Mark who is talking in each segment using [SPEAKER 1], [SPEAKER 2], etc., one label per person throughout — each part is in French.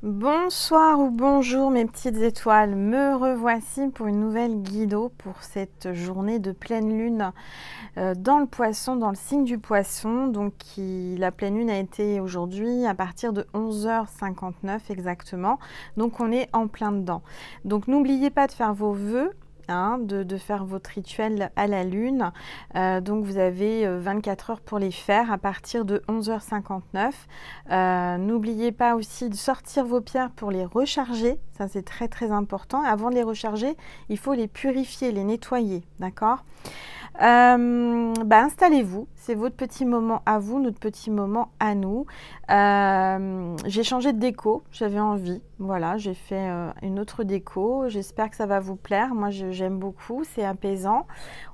[SPEAKER 1] Bonsoir ou bonjour mes petites étoiles, me revoici pour une nouvelle guido pour cette journée de pleine lune dans le poisson, dans le signe du poisson. Donc la pleine lune a été aujourd'hui à partir de 11h59 exactement, donc on est en plein dedans. Donc n'oubliez pas de faire vos vœux. De faire votre rituel à la lune. Donc vous avez 24 heures pour les faire à partir de 11h59. N'oubliez pas aussi de sortir vos pierres pour les recharger. Ça c'est très très important. Avant de les recharger, il faut les purifier, les nettoyer. D'accord ? Installez-vous, c'est votre petit moment à vous, notre petit moment à nous. J'ai changé de déco, j'avais envie, voilà, j'ai fait une autre déco, j'espère que ça va vous plaire. Moi j'aime beaucoup, c'est apaisant,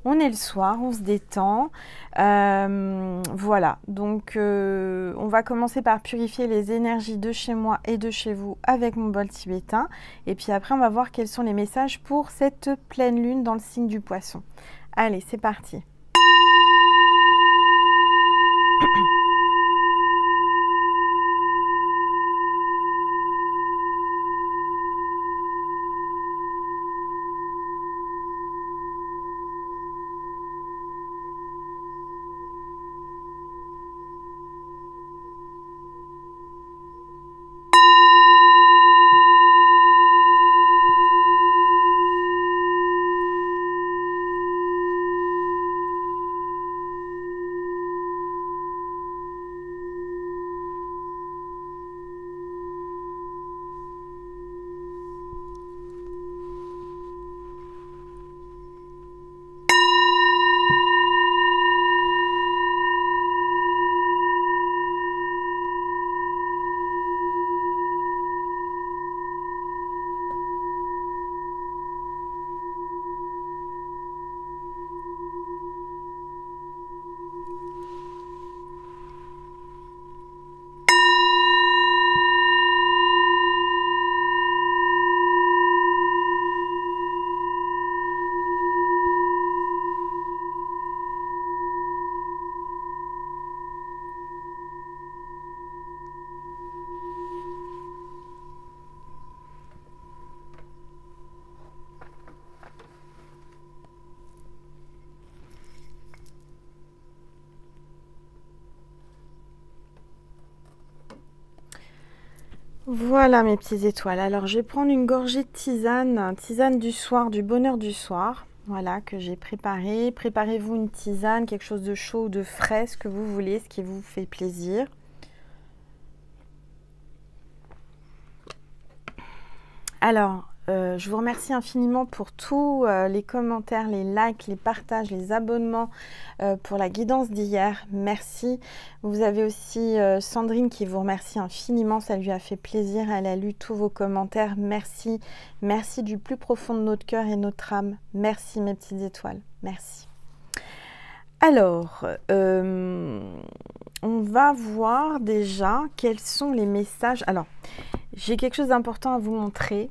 [SPEAKER 1] on est le soir, on se détend, voilà, donc on va commencer par purifier les énergies de chez moi et de chez vous avec mon bol tibétain, et puis après on va voir quels sont les messages pour cette pleine lune dans le signe du poisson. Allez, c'est parti. Voilà mes petites étoiles. Alors je vais prendre une gorgée de tisane du soir, du bonheur du soir. Voilà, que j'ai préparé. Préparez-vous une tisane, quelque chose de chaud ou de frais, ce que vous voulez, ce qui vous fait plaisir. Alors, je vous remercie infiniment pour tous les commentaires, les likes, les partages, les abonnements pour la guidance d'hier. Merci. Vous avez aussi Sandrine qui vous remercie infiniment. Ça lui a fait plaisir. Elle a lu tous vos commentaires. Merci. Merci du plus profond de notre cœur et notre âme. Merci mes petites étoiles. Merci. Alors, on va voir déjà quels sont les messages. Alors, j'ai quelque chose d'important à vous montrer.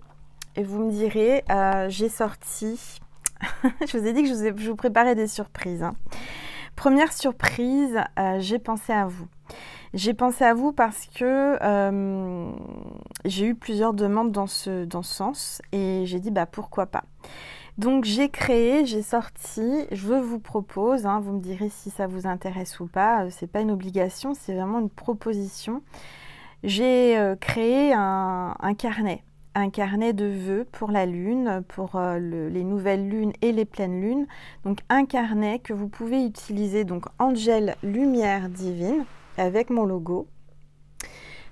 [SPEAKER 1] Et vous me direz, j'ai sorti, je vous ai dit que je vous préparais des surprises. Première surprise, j'ai pensé à vous. J'ai pensé à vous parce que j'ai eu plusieurs demandes dans ce sens et j'ai dit pourquoi pas. Donc j'ai sorti, je vous propose, vous me direz si ça vous intéresse ou pas, c'est pas une obligation, c'est vraiment une proposition. J'ai créé un carnet. Un carnet de vœux pour la lune, pour les nouvelles lunes et les pleines lunes. Donc un carnet que vous pouvez utiliser, donc Angel Lumière Divine, avec mon logo.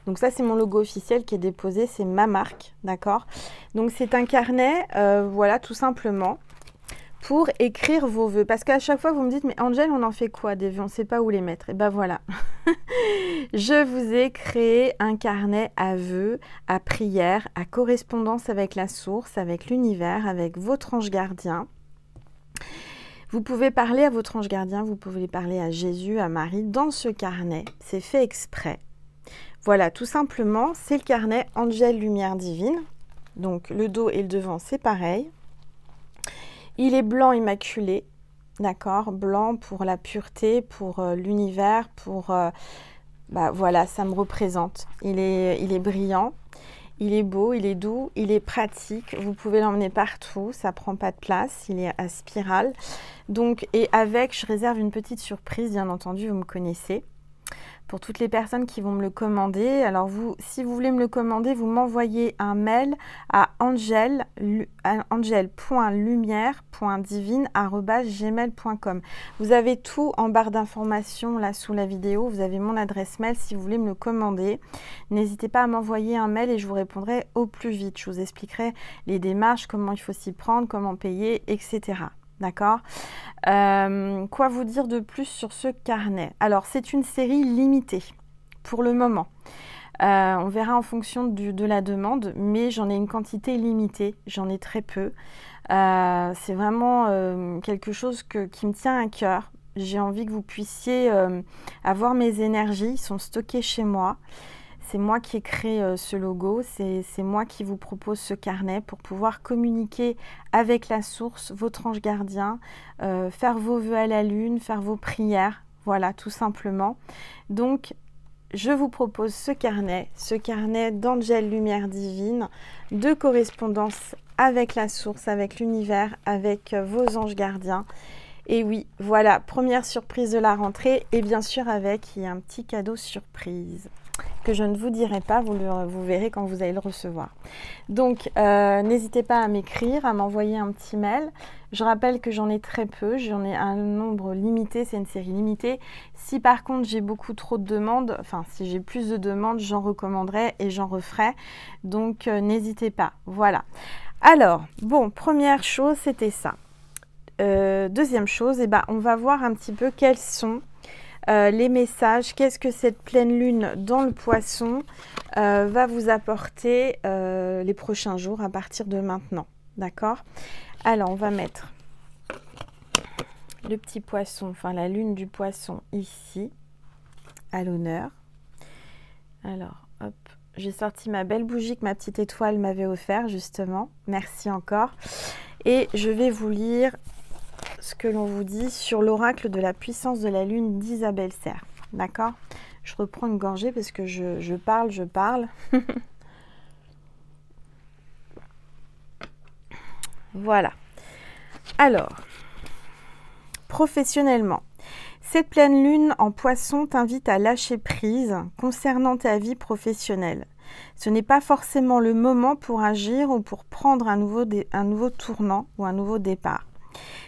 [SPEAKER 1] Donc ça c'est mon logo officiel qui est déposé, c'est ma marque, d'accord? Donc c'est un carnet, voilà, tout simplement, pour écrire vos vœux. Parce qu'à chaque fois, vous me dites, mais Angel, on en fait quoi des vœux? On ne sait pas où les mettre. Et ben voilà. Je vous ai créé un carnet à vœux, à prières, à correspondance avec la source, avec l'univers, avec votre ange gardien. Vous pouvez parler à votre ange gardien, vous pouvez parler à Jésus, à Marie, dans ce carnet. C'est fait exprès. Voilà, tout simplement, c'est le carnet Angel Lumière Divine. Donc, le dos et le devant, c'est pareil. Il est blanc immaculé, d'accord? Blanc pour la pureté, pour l'univers, pour... voilà, ça me représente. Il est brillant. Il est beau, il est doux, il est pratique. Vous pouvez l'emmener partout, ça prend pas de place. Il est à spirale. Donc, et avec, je réserve une petite surprise, bien entendu, vous me connaissez. Pour toutes les personnes qui vont me le commander, alors vous, si vous voulez me le commander, vous m'envoyez un mail à angel.lumière.divine@gmail.com. Vous avez tout en barre d'informations là sous la vidéo. Vous avez mon adresse mail si vous voulez me le commander. N'hésitez pas à m'envoyer un mail et je vous répondrai au plus vite. Je vous expliquerai les démarches, comment il faut s'y prendre, comment payer, etc. D'accord. Quoi vous dire de plus sur ce carnet? Alors, c'est une série limitée pour le moment. On verra en fonction de la demande, mais j'en ai une quantité limitée, j'en ai très peu. C'est vraiment quelque chose qui me tient à cœur. J'ai envie que vous puissiez avoir mes énergies, ils sont stockés chez moi. C'est moi qui ai créé ce logo, c'est moi qui vous propose ce carnet pour pouvoir communiquer avec la source, votre ange gardien, faire vos vœux à la lune, faire vos prières, voilà, tout simplement. Donc, je vous propose ce carnet d'Angel Lumière Divine, de correspondance avec la source, avec l'univers, avec vos anges gardiens. Et oui, voilà, première surprise de la rentrée et bien sûr avec, il y a un petit cadeau surprise que je ne vous dirai pas, vous verrez quand vous allez le recevoir. Donc, n'hésitez pas à m'écrire, à m'envoyer un petit mail. Je rappelle que j'en ai très peu, j'en ai un nombre limité, c'est une série limitée. Si par contre j'ai beaucoup trop de demandes, enfin si j'ai plus de demandes, j'en recommanderai et j'en referai. Donc, n'hésitez pas, voilà. Alors, bon, première chose, c'était ça. Deuxième chose, eh ben, on va voir un petit peu quels sont les messages, qu'est-ce que cette pleine lune dans le poisson va vous apporter les prochains jours à partir de maintenant. D'accord? Alors, on va mettre le petit poisson, enfin la lune du poisson ici, à l'honneur. Alors, hop, j'ai sorti ma belle bougie que ma petite étoile m'avait offert justement. Merci encore. Et je vais vous lire ce que l'on vous dit sur l'oracle de la puissance de la lune d'Isabelle Serre. D'accord? Je reprends une gorgée parce que je parle. Voilà. Alors, professionnellement, cette pleine lune en poisson t'invite à lâcher prise concernant ta vie professionnelle. Ce n'est pas forcément le moment pour agir ou pour prendre un nouveau tournant ou un nouveau départ.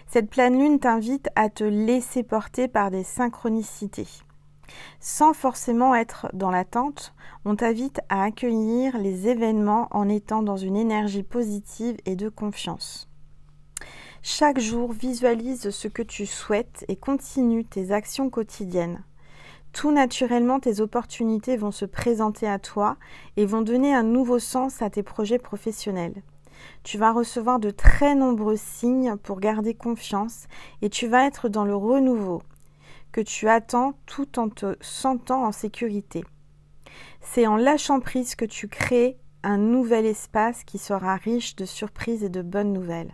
[SPEAKER 1] Cette pleine lune t'invite à te laisser porter par des synchronicités. Sans forcément être dans l'attente, on t'invite à accueillir les événements en étant dans une énergie positive et de confiance. Chaque jour, visualise ce que tu souhaites et continue tes actions quotidiennes. Tout naturellement, tes opportunités vont se présenter à toi et vont donner un nouveau sens à tes projets professionnels. Tu vas recevoir de très nombreux signes pour garder confiance et tu vas être dans le renouveau que tu attends tout en te sentant en sécurité. C'est en lâchant prise que tu crées un nouvel espace qui sera riche de surprises et de bonnes nouvelles.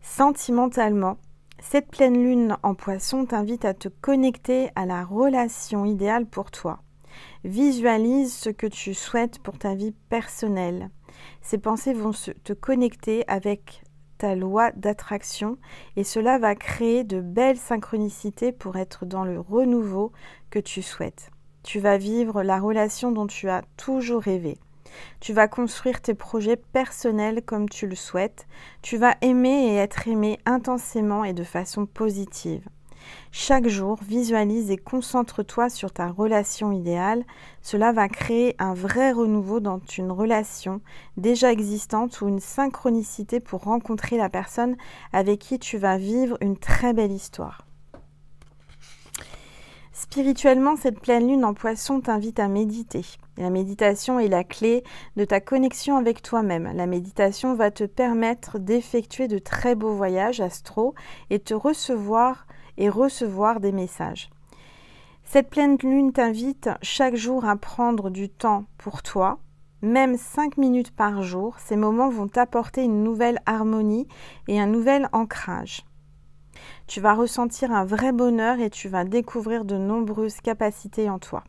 [SPEAKER 1] Sentimentalement, cette pleine lune en poisson t'invite à te connecter à la relation idéale pour toi. Visualise ce que tu souhaites pour ta vie personnelle. Ces pensées vont te connecter avec ta loi d'attraction et cela va créer de belles synchronicités pour être dans le renouveau que tu souhaites. Tu vas vivre la relation dont tu as toujours rêvé. Tu vas construire tes projets personnels comme tu le souhaites. Tu vas aimer et être aimé intensément et de façon positive. Chaque jour, visualise et concentre-toi sur ta relation idéale. Cela va créer un vrai renouveau dans une relation déjà existante ou une synchronicité pour rencontrer la personne avec qui tu vas vivre une très belle histoire. Spirituellement, cette pleine lune en poisson t'invite à méditer. La méditation est la clé de ta connexion avec toi-même. La méditation va te permettre d'effectuer de très beaux voyages astraux et te recevoir des messages. Cette pleine lune t'invite chaque jour à prendre du temps pour toi, même 5 minutes par jour. Ces moments vont t'apporter une nouvelle harmonie et un nouvel ancrage. Tu vas ressentir un vrai bonheur et tu vas découvrir de nombreuses capacités en toi.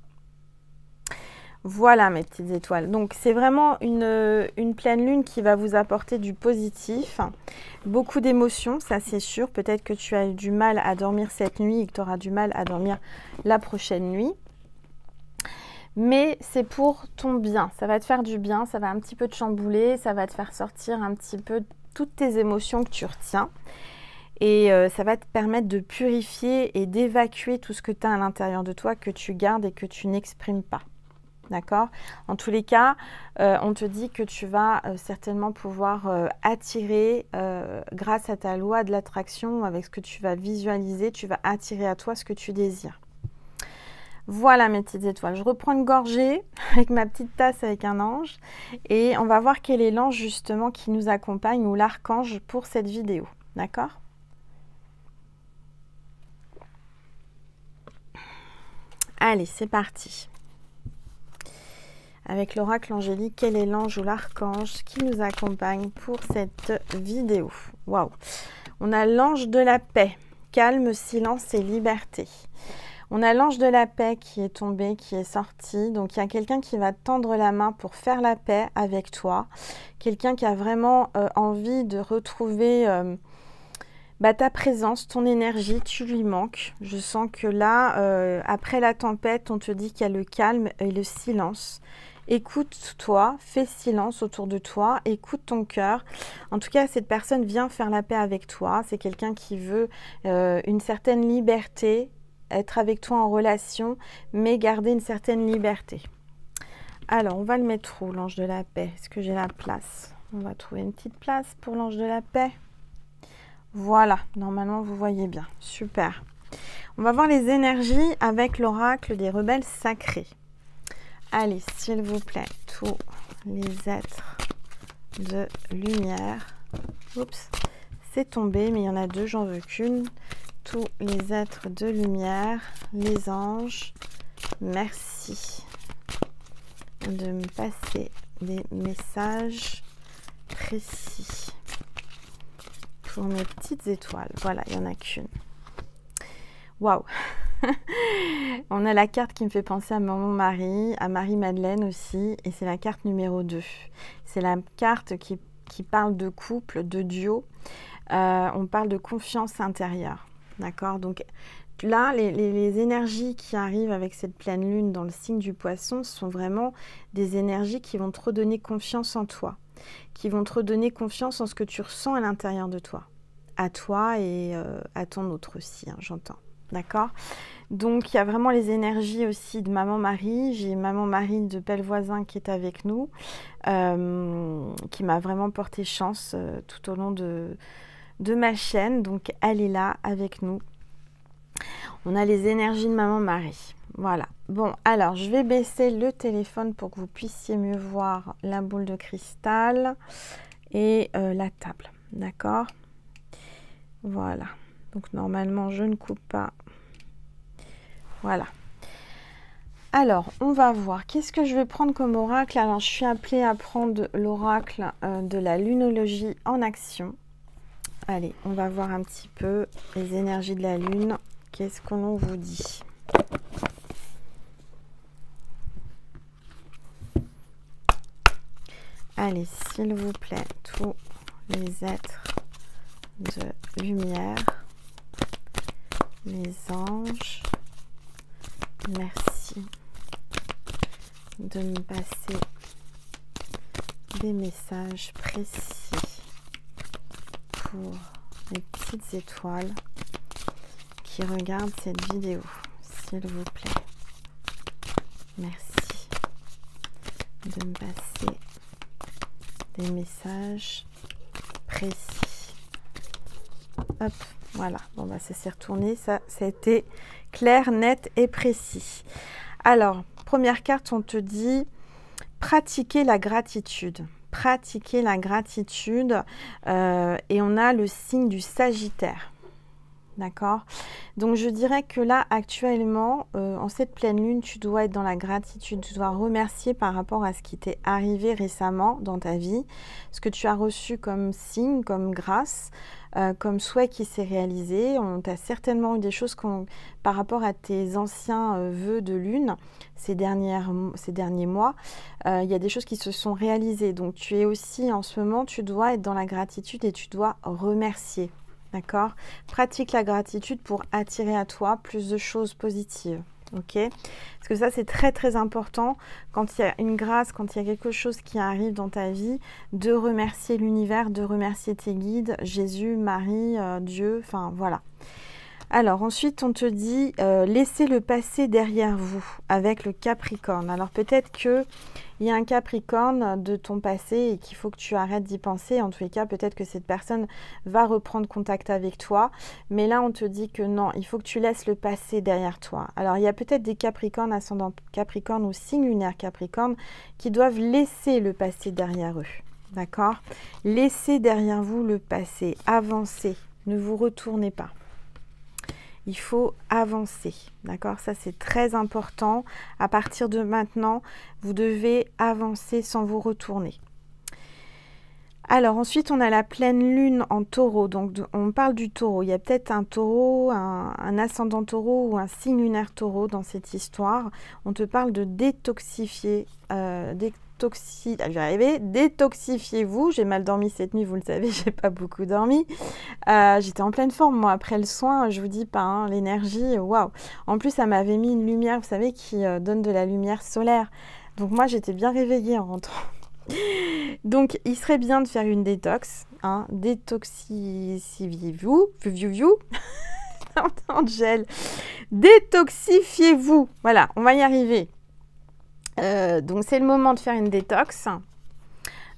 [SPEAKER 1] Voilà mes petites étoiles. Donc c'est vraiment une pleine lune qui va vous apporter du positif, beaucoup d'émotions, ça c'est sûr. Peut-être que tu as eu du mal à dormir cette nuit et que tu auras du mal à dormir la prochaine nuit. Mais c'est pour ton bien, ça va te faire du bien, ça va un petit peu te chambouler, ça va te faire sortir un petit peu toutes tes émotions que tu retiens. Et ça va te permettre de purifier et d'évacuer tout ce que tu as à l'intérieur de toi, que tu gardes et que tu n'exprimes pas. D'accord? En tous les cas, on te dit que tu vas certainement pouvoir attirer, grâce à ta loi de l'attraction, avec ce que tu vas visualiser, tu vas attirer à toi ce que tu désires. Voilà mes petites étoiles. Je reprends une gorgée avec ma petite tasse avec un ange et on va voir quel est l'ange justement qui nous accompagne ou l'archange pour cette vidéo. D'accord? Allez, c'est parti. Avec l'oracle angélique, quel est l'ange ou l'archange qui nous accompagne pour cette vidéo? Waouh! On a l'ange de la paix, calme, silence et liberté. On a l'ange de la paix qui est tombé, qui est sorti. Donc, il y a quelqu'un qui va tendre la main pour faire la paix avec toi. Quelqu'un qui a vraiment envie de retrouver ta présence, ton énergie, tu lui manques. Je sens que là, après la tempête, on te dit qu'il y a le calme et le silence. Écoute-toi, fais silence autour de toi, écoute ton cœur. En tout cas, cette personne vient faire la paix avec toi. C'est quelqu'un qui veut une certaine liberté, être avec toi en relation, mais garder une certaine liberté. Alors, on va le mettre où, l'ange de la paix? Est-ce que j'ai la place? On va trouver une petite place pour l'ange de la paix. Voilà, normalement, vous voyez bien. Super. On va voir les énergies avec l'oracle des rebelles sacrés. Allez, s'il vous plaît, tous les êtres de lumière. Oups, c'est tombé, mais il y en a deux, j'en veux qu'une. Tous les êtres de lumière, les anges, merci de me passer des messages précis pour mes petites étoiles. Voilà, il n'y en a qu'une. Waouh! On a la carte qui me fait penser à Maman Marie, à Marie-Madeleine aussi, et c'est la carte numéro 2. C'est la carte qui parle de couple, de duo. On parle de confiance intérieure. D'accord? Donc là, les énergies qui arrivent avec cette pleine lune dans le signe du poisson sont vraiment des énergies qui vont te redonner confiance en toi, qui vont te redonner confiance en ce que tu ressens à l'intérieur de toi, à toi et à ton autre aussi, hein, j'entends. D'accord? Donc, il y a vraiment les énergies aussi de Maman Marie. J'ai Maman Marie de Pellevoisin qui est avec nous, qui m'a vraiment porté chance tout au long de ma chaîne. Donc, elle est là avec nous. On a les énergies de Maman Marie. Voilà. Bon, alors, je vais baisser le téléphone pour que vous puissiez mieux voir la boule de cristal et la table. D'accord? Voilà. Donc, normalement, je ne coupe pas. Voilà. Alors, on va voir. Qu'est-ce que je vais prendre comme oracle? Alors, je suis appelée à prendre l'oracle de la lunologie en action. Allez, on va voir un petit peu les énergies de la lune. Qu'est-ce que l'on vous dit? Allez, s'il vous plaît, tous les êtres de lumière, les anges, merci de me passer des messages précis pour les petites étoiles qui regardent cette vidéo, s'il vous plaît. Merci de me passer des messages précis. Hop, voilà. Bon, bah, ça s'est retourné. Ça a été clair, net et précis. Alors, première carte, on te dit pratiquer la gratitude. Pratiquer la gratitude. Et on a le signe du Sagittaire. D'accord? Donc je dirais que là, actuellement, en cette pleine lune, tu dois être dans la gratitude, tu dois remercier par rapport à ce qui t'est arrivé récemment dans ta vie, ce que tu as reçu comme signe, comme grâce, comme souhait qui s'est réalisé. On t'a certainement eu des choses par rapport à tes anciens vœux de lune ces derniers mois. Il y a des choses qui se sont réalisées. Donc tu es aussi, en ce moment, tu dois être dans la gratitude et tu dois remercier. D'accord? Pratique la gratitude pour attirer à toi plus de choses positives. Ok? Parce que ça, c'est très très important quand il y a une grâce, quand il y a quelque chose qui arrive dans ta vie, de remercier l'univers, de remercier tes guides, Jésus, Marie, Dieu, enfin voilà. Alors ensuite, on te dit laissez le passé derrière vous avec le Capricorne. Alors peut-être que il y a un Capricorne de ton passé et qu'il faut que tu arrêtes d'y penser. En tous les cas, peut-être que cette personne va reprendre contact avec toi. Mais là, on te dit que non, il faut que tu laisses le passé derrière toi. Alors, il y a peut-être des Capricornes, ascendant Capricorne ou signe lunaire Capricorne qui doivent laisser le passé derrière eux. D'accord? Laissez derrière vous le passé. Avancez. Ne vous retournez pas. Il faut avancer, d'accord? Ça, c'est très important. À partir de maintenant, vous devez avancer sans vous retourner. Alors, ensuite, on a la pleine lune en taureau. Donc, on parle du taureau. Il y a peut-être un taureau, un ascendant taureau ou un signe lunaire taureau dans cette histoire. On te parle de détoxifier, détoxifiez-vous. J'ai mal dormi cette nuit, vous le savez, j'ai pas beaucoup dormi. J'étais en pleine forme, moi, après le soin, je vous dis pas, hein, l'énergie, waouh. En plus, ça m'avait mis une lumière, vous savez, qui donne de la lumière solaire. Donc moi, j'étais bien réveillée en rentrant. Donc, il serait bien de faire une détox, hein, détoxifiez-vous, Angèle, détoxifiez-vous. Voilà, on va y arriver. Donc c'est le moment de faire une détox,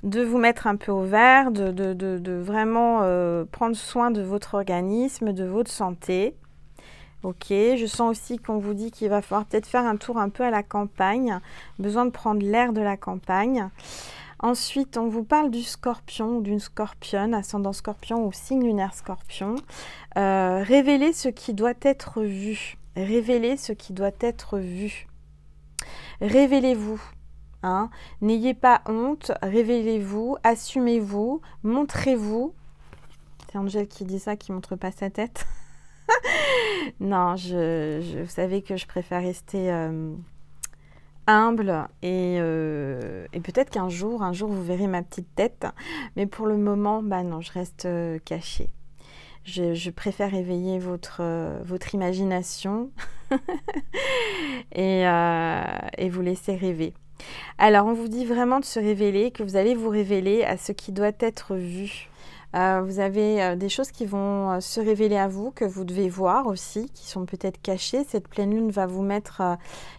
[SPEAKER 1] de vous mettre un peu au vert, de vraiment prendre soin de votre organisme, de votre santé. Ok, je sens aussi qu'on vous dit qu'il va falloir peut-être faire un tour un peu à la campagne, besoin de prendre l'air de la campagne. Ensuite, on vous parle du scorpion ou d'une scorpionne, ascendant scorpion ou signe lunaire scorpion. Révélez ce qui doit être vu. Révélez ce qui doit être vu. Révélez-vous, hein. N'ayez pas honte, révélez-vous, assumez-vous, montrez-vous. C'est Angèle qui dit ça, qui ne montre pas sa tête. Non, vous savez que je préfère rester humble et peut-être qu'un jour, vous verrez ma petite tête. Mais pour le moment, bah non, je reste cachée. Je préfère éveiller votre imagination et vous laisser rêver. Alors, on vous dit vraiment de se révéler, que vous allez vous révéler à ce qui doit être vu. Vous avez des choses qui vont se révéler à vous, que vous devez voir aussi, qui sont peut-être cachées. Cette pleine lune va vous mettre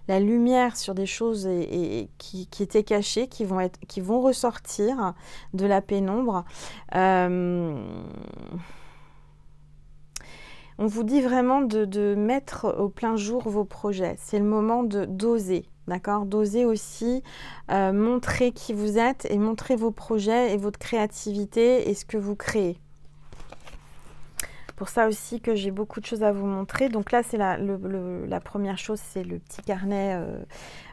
[SPEAKER 1] la lumière sur des choses qui étaient cachées, qui vont ressortir de la pénombre. On vous dit vraiment de mettre au plein jour vos projets. C'est le moment d'oser. D'accord? D'oser aussi montrer qui vous êtes et montrer vos projets et votre créativité et ce que vous créez. Pour ça aussi que j'ai beaucoup de choses à vous montrer. Donc là, c'est la première chose, c'est le petit carnet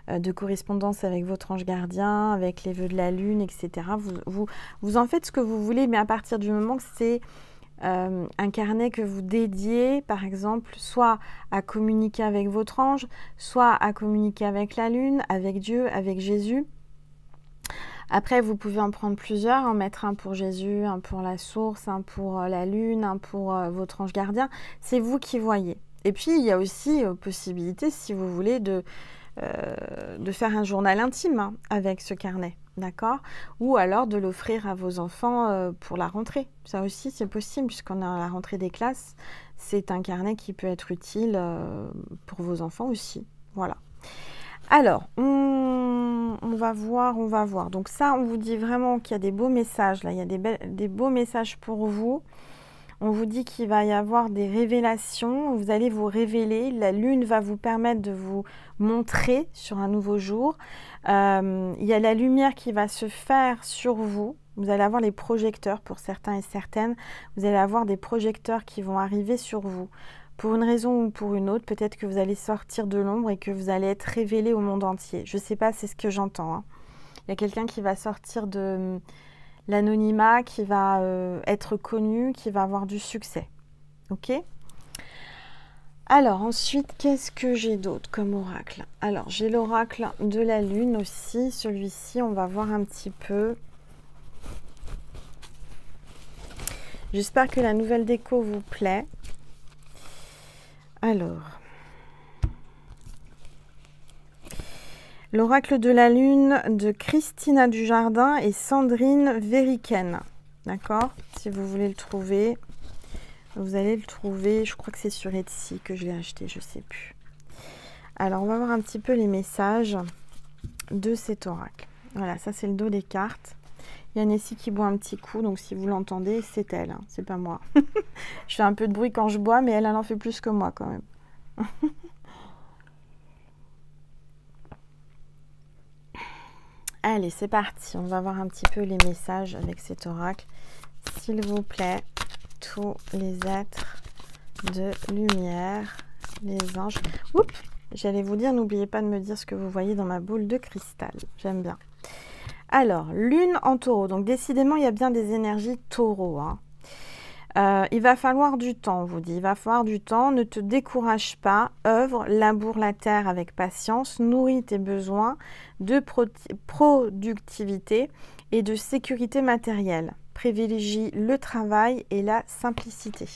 [SPEAKER 1] de correspondance avec votre ange gardien, avec les vœux de la lune, etc. Vous en faites ce que vous voulez, mais à partir du moment que c'est un carnet que vous dédiez, par exemple, soit à communiquer avec votre ange, soit à communiquer avec la lune, avec Dieu, avec Jésus. Après, vous pouvez en prendre plusieurs, en mettre un pour Jésus, un pour la source, un pour la lune, un pour votre ange gardien. C'est vous qui voyez. Et puis, il y a aussi possibilité, si vous voulez, de faire un journal intime hein, avec ce carnet. D'accord? Ou alors de l'offrir à vos enfants pour la rentrée. Ça aussi, c'est possible, puisqu'on a la rentrée des classes. C'est un carnet qui peut être utile pour vos enfants aussi. Voilà. Alors, on va voir. Donc ça, on vous dit vraiment qu'il y a des beaux messages. Là, il y a des beaux messages pour vous. On vous dit qu'il va y avoir des révélations. Vous allez vous révéler. La lune va vous permettre de vous montrer sur un nouveau jour. Il y a la lumière qui va se faire sur vous. Vous allez avoir les projecteurs pour certains et certaines. Vous allez avoir des projecteurs qui vont arriver sur vous. Pour une raison ou pour une autre, peut-être que vous allez sortir de l'ombre et que vous allez être révélé au monde entier. Je ne sais pas, c'est ce que j'entends, hein. Il y a quelqu'un qui va sortir de l'anonymat, qui va être connu, qui va avoir du succès. Ok ? Alors ensuite, qu'est-ce que j'ai d'autre comme oracle? Alors j'ai l'oracle de la lune aussi. Celui-ci, on va voir un petit peu. J'espère que la nouvelle déco vous plaît. Alors, l'oracle de la lune de Christina Dujardin et Sandrine Veriken. D'accord? Si vous voulez le trouver, vous allez le trouver. Je crois que c'est sur Etsy que je l'ai acheté, je ne sais plus. Alors, on va voir un petit peu les messages de cet oracle. Voilà, ça c'est le dos des cartes. Il y a Nessie qui boit un petit coup, donc si vous l'entendez, c'est elle, hein, c'est pas moi. Je fais un peu de bruit quand je bois, mais elle en fait plus que moi quand même. Allez, c'est parti. On va voir un petit peu les messages avec cet oracle. S'il vous plaît, tous les êtres de lumière, les anges. Oups, j'allais vous dire, n'oubliez pas de me dire ce que vous voyez dans ma boule de cristal. J'aime bien. Alors, lune en taureau. Donc, décidément, il y a bien des énergies taureau, hein. Il va falloir du temps, on vous dit. Il va falloir du temps. Ne te décourage pas. Œuvre, laboure la terre avec patience. Nourris tes besoins de productivité et de sécurité matérielle. Privilégie le travail et la simplicité.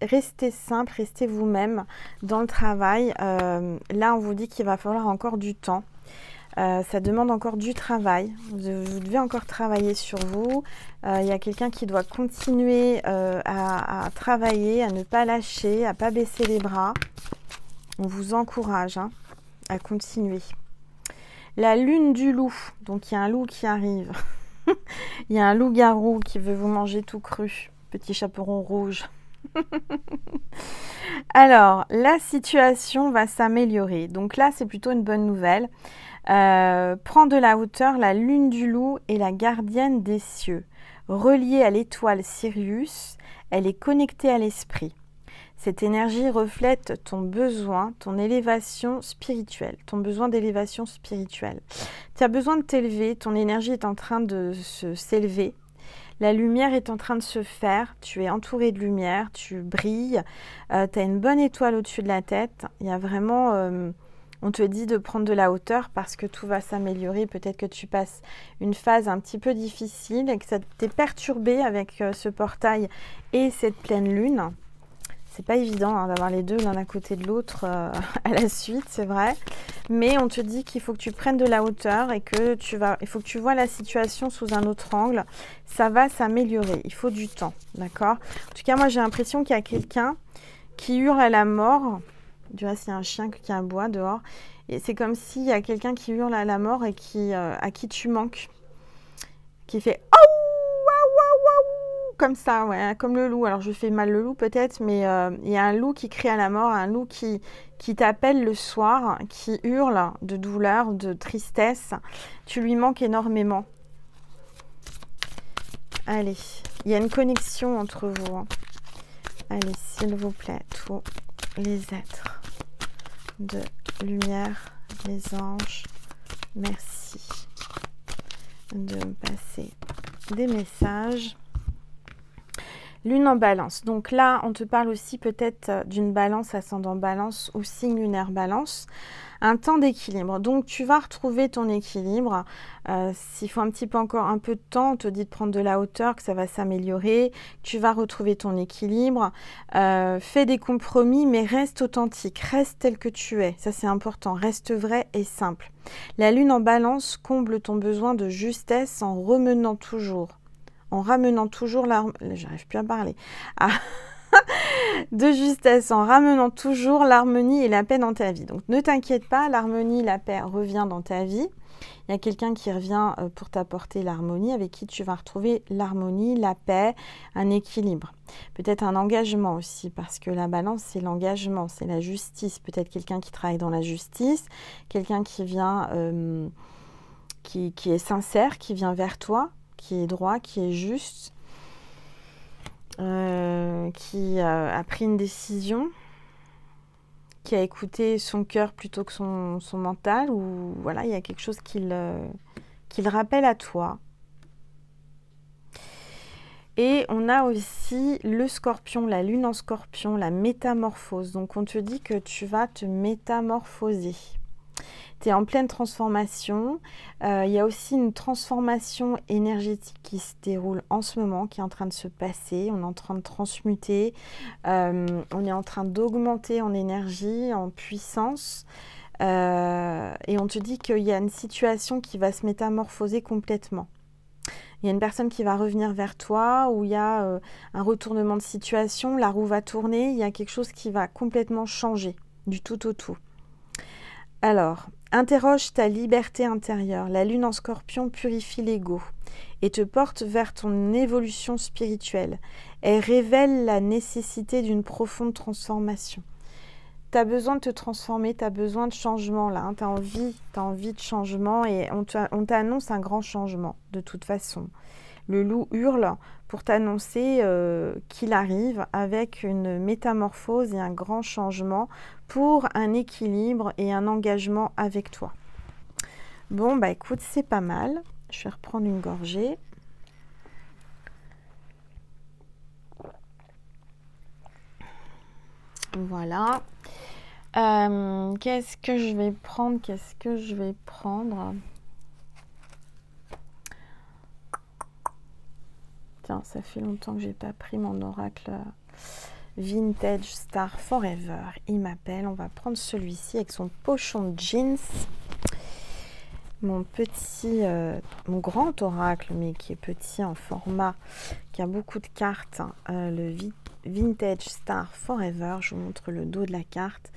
[SPEAKER 1] Restez simple, restez vous-même dans le travail. Là, on vous dit qu'il va falloir encore du temps. Ça demande encore du travail. Vous devez encore travailler sur vous. Il y a quelqu'un qui doit continuer à travailler, à ne pas lâcher, à ne pas baisser les bras. On vous encourage, hein, à continuer. La lune du loup. Donc, il y a un loup qui arrive. Il y a un loup-garou qui veut vous manger tout cru. Petit chaperon rouge. Alors, la situation va s'améliorer. Donc là, c'est plutôt une bonne nouvelle. Prends de la hauteur, la lune du loup est la gardienne des cieux. Reliée à l'étoile Sirius, elle est connectée à l'esprit. Cette énergie reflète ton besoin, ton élévation spirituelle, ton besoin d'élévation spirituelle. Tu as besoin de t'élever, ton énergie est en train de s'élever. La lumière est en train de se faire, tu es entouré de lumière, tu brilles, tu as une bonne étoile au-dessus de la tête. Il y a vraiment... on te dit de prendre de la hauteur parce que tout va s'améliorer. Peut-être que tu passes une phase un petit peu difficile et que ça t'est perturbé avec ce portail et cette pleine lune. C'est pas évident, hein, d'avoir les deux l'un à côté de l'autre à la suite, c'est vrai. Mais on te dit qu'il faut que tu prennes de la hauteur et que il faut que tu vois la situation sous un autre angle. Ça va s'améliorer. Il faut du temps, d'accord? En tout cas, moi, j'ai l'impression qu'il y a quelqu'un qui hurle à la mort. Tu vois, s'il y a un chien qui aboie dehors. Et c'est comme s'il y a quelqu'un qui hurle à la mort et à qui tu manques. Qui fait « Oh !» comme ça, ouais, comme le loup. Alors, je fais mal le loup peut-être, mais il y a un loup qui crie à la mort, un loup qui t'appelle le soir, qui hurle de douleur, de tristesse. Tu lui manques énormément. Allez, il y a une connexion entre vous, hein. Allez, s'il vous plaît, tous les êtres de lumière, les anges, merci de me passer des messages. Lune en balance. Donc là, on te parle aussi peut-être d'une balance ascendant balance ou signe lunaire balance. Un temps d'équilibre. Donc, tu vas retrouver ton équilibre. S'il faut un petit peu encore un peu de temps, on te dit de prendre de la hauteur, que ça va s'améliorer. Tu vas retrouver ton équilibre. Fais des compromis, mais reste authentique. Reste tel que tu es. Ça, c'est important. Reste vrai et simple. La lune en balance comble ton besoin de justesse en ramenant toujours j'arrive plus à parler. De justesse, en ramenant toujours l'harmonie et la paix dans ta vie. Donc ne t'inquiète pas, l'harmonie, la paix revient dans ta vie. Il y a quelqu'un qui revient pour t'apporter l'harmonie, avec qui tu vas retrouver l'harmonie, la paix, un équilibre. Peut-être un engagement aussi, parce que la balance, c'est l'engagement, c'est la justice. Peut-être quelqu'un qui travaille dans la justice, quelqu'un qui vient qui est sincère, qui vient vers toi, qui est droit, qui est juste, qui a pris une décision, qui a écouté son cœur plutôt que son mental, ou voilà, il y a quelque chose qui le rappelle à toi. Et on a aussi le scorpion, la lune en scorpion, la métamorphose. Donc on te dit que tu vas te métamorphoser. Tu es en pleine transformation. Il y a aussi une transformation énergétique qui se déroule en ce moment, qui est en train de se passer. On est en train de transmuter. On est en train d'augmenter en énergie, en puissance. Et on te dit qu'il y a une situation qui va se métamorphoser complètement. Il y a une personne qui va revenir vers toi, où il y a un retournement de situation, la roue va tourner, il y a quelque chose qui va complètement changer, du tout au tout. Alors, interroge ta liberté intérieure. La lune en scorpion purifie l'ego et te porte vers ton évolution spirituelle. Elle révèle la nécessité d'une profonde transformation. Tu as besoin de te transformer, tu as besoin de changement là, hein. Tu as envie de changement et on t'annonce un grand changement de toute façon. Le loup hurle pour t'annoncer qu'il arrive avec une métamorphose et un grand changement pour un équilibre et un engagement avec toi. Bon, bah écoute, c'est pas mal. Je vais reprendre une gorgée. Voilà. Qu'est-ce que je vais prendre? Tiens, ça fait longtemps que j'ai pas pris mon oracle Vintage Star Forever. Il m'appelle. On va prendre celui-ci avec son pochon de jeans. Mon grand oracle, mais qui est petit en format, qui a beaucoup de cartes, hein, le Vintage Star Forever. Je vous montre le dos de la carte.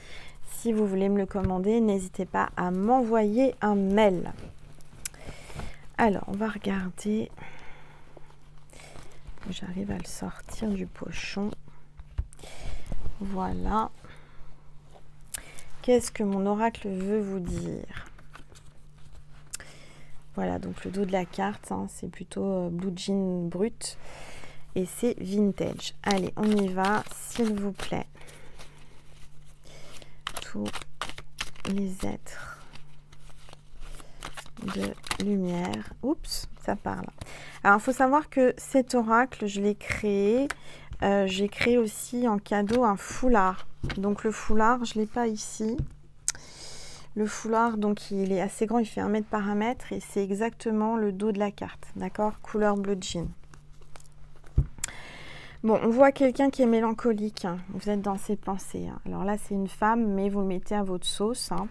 [SPEAKER 1] Si vous voulez me le commander, n'hésitez pas à m'envoyer un mail. Alors, on va regarder. J'arrive à le sortir du pochon. Voilà. Qu'est-ce que mon oracle veut vous dire? Voilà, donc le dos de la carte, hein, c'est plutôt blue jean brut. Et c'est vintage. Allez, on y va, s'il vous plaît. Tous les êtres de lumière. Oups, ça parle. Alors, il faut savoir que cet oracle, je l'ai créé. J'ai créé aussi en cadeau un foulard. Donc, le foulard, je ne l'ai pas ici. Le foulard, donc, il est assez grand. Il fait 1 mètre par 1 mètre. Et c'est exactement le dos de la carte. D'accord? Couleur bleu jean. Bon, on voit quelqu'un qui est mélancolique. Hein. Vous êtes dans ses pensées. Hein. Alors là, c'est une femme, mais vous le mettez à votre sauce. Hein.